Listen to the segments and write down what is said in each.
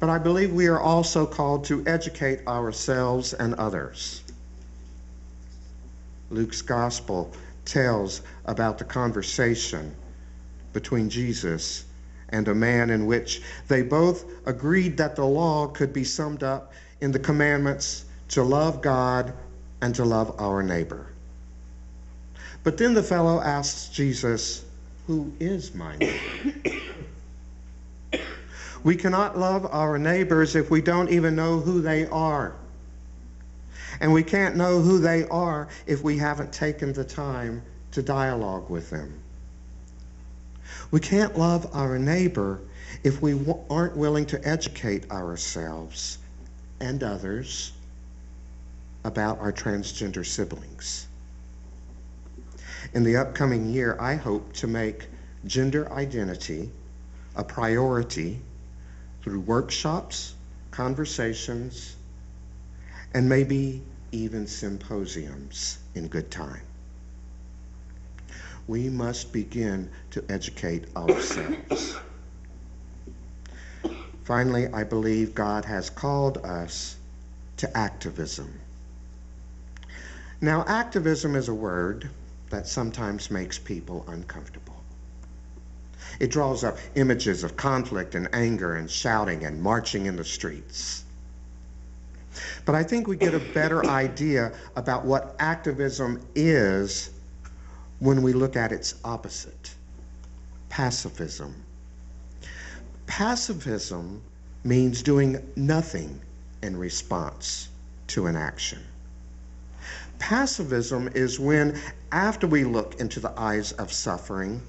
But I believe we are also called to educate ourselves and others. Luke's gospel tells about the conversation between Jesus and a man in which they both agreed that the law could be summed up in the commandments to love God and to love our neighbor. But then the fellow asks Jesus, "Who is my neighbor?" We cannot love our neighbors if we don't even know who they are. And we can't know who they are if we haven't taken the time to dialogue with them. We can't love our neighbor if we aren't willing to educate ourselves and others about our transgender siblings. In the upcoming year, I hope to make gender identity a priority through workshops, conversations, and maybe even symposiums in good time. We must begin to educate ourselves. Finally, I believe God has called us to activism. Now, activism is a word that sometimes makes people uncomfortable. It draws up images of conflict and anger and shouting and marching in the streets. But I think we get a better idea about what activism is when we look at its opposite, pacifism. Pacifism means doing nothing in response to an action. Pacifism is when, after we look into the eyes of suffering,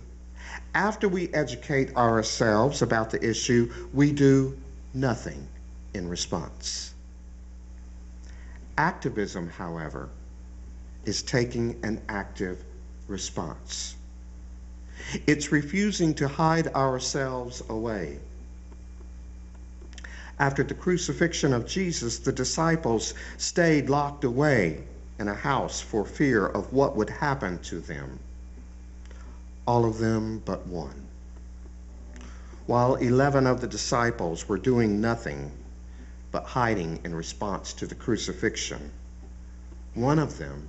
after we educate ourselves about the issue, we do nothing in response. Activism, however, is taking an active response. It's refusing to hide ourselves away. After the crucifixion of Jesus, the disciples stayed locked away in a house for fear of what would happen to them. All of them but one. While 11 of the disciples were doing nothing but hiding in response to the crucifixion, one of them,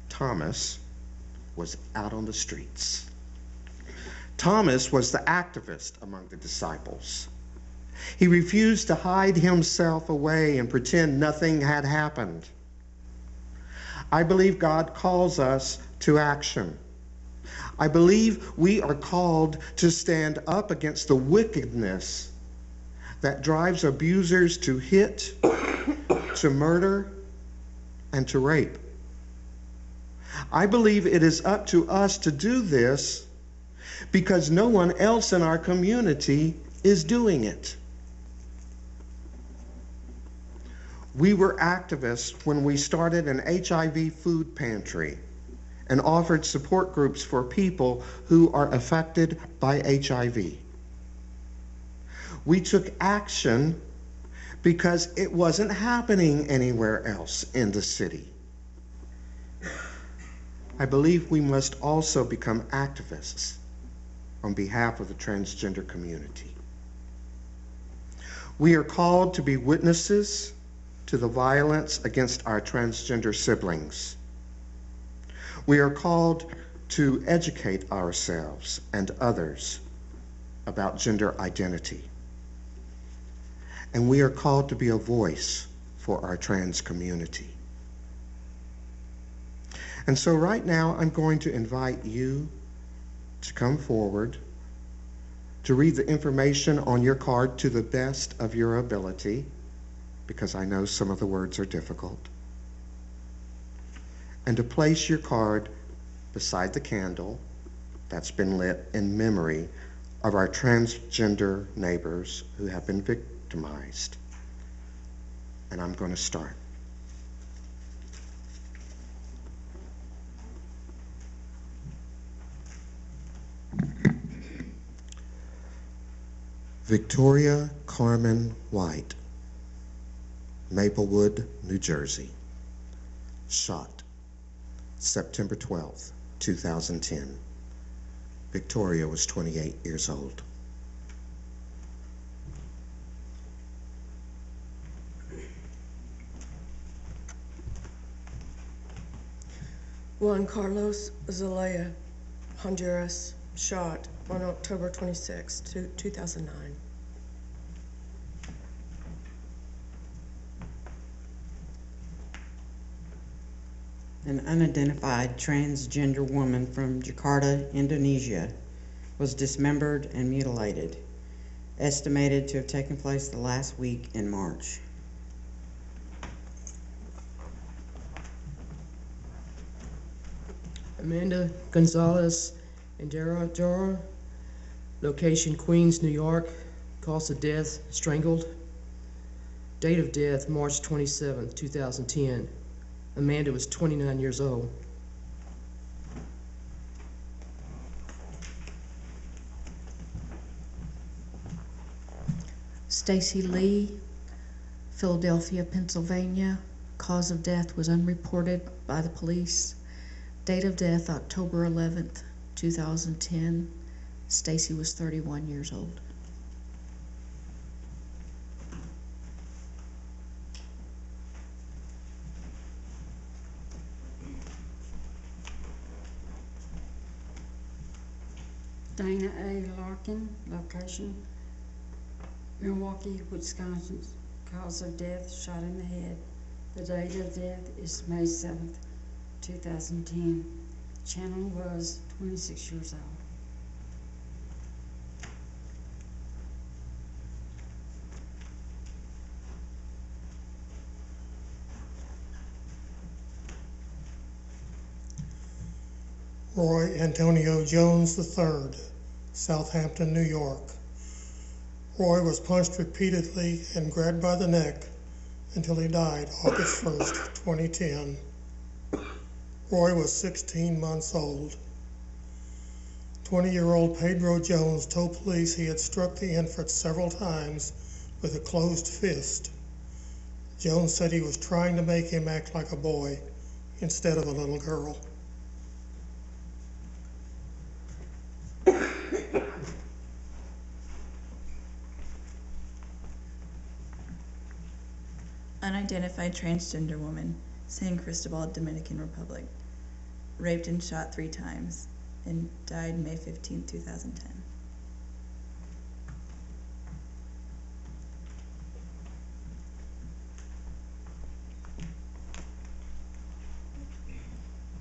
Thomas, was out on the streets. Thomas was the activist among the disciples. He refused to hide himself away and pretend nothing had happened. I believe God calls us to action. I believe we are called to stand up against the wickedness that drives abusers to hit, to murder, and to rape. I believe it is up to us to do this because no one else in our community is doing it. We were activists when we started an HIV food pantry and offered support groups for people who are affected by HIV. We took action because it wasn't happening anywhere else in the city. I believe we must also become activists on behalf of the transgender community. We are called to be witnesses to the violence against our transgender siblings. We are called to educate ourselves and others about gender identity. And we are called to be a voice for our trans community. And so right now, I'm going to invite you to come forward to read the information on your card to the best of your ability, because I know some of the words are difficult, and to place your card beside the candle that's been lit in memory of our transgender neighbors who have been victimized. And I'm going to start. Victoria Carmen White, Maplewood, New Jersey. Shot September 12th, 2010. Victoria was 28 years old. Juan Carlos Zelaya, Honduras, shot on October 26, 2009. An unidentified transgender woman from Jakarta, Indonesia, was dismembered and mutilated, estimated to have taken place the last week in March. Amanda Gonzalez Indira, location Queens, New York, cause of death strangled. Date of death March 27, 2010. Amanda was 29 years old. Stacy Lee, Philadelphia, Pennsylvania. Cause of death was unreported by the police. Date of death October 11th, 2010. Stacy was 31 years old. Dana A. Larkin, location Milwaukee, Wisconsin. Cause of death, shot in the head. The date of death is May 7th, 2010. Channel was 26 years old. Roy Antonio Jones III, Southampton, New York. Roy was punched repeatedly and grabbed by the neck until he died August 1st, 2010. Roy was 16 months old. 20-year-old Pedro Jones told police he had struck the infant several times with a closed fist. Jones said he was trying to make him act like a boy instead of a little girl. Unidentified transgender woman, San Cristobal, Dominican Republic, raped and shot 3 times, and died May 15, 2010.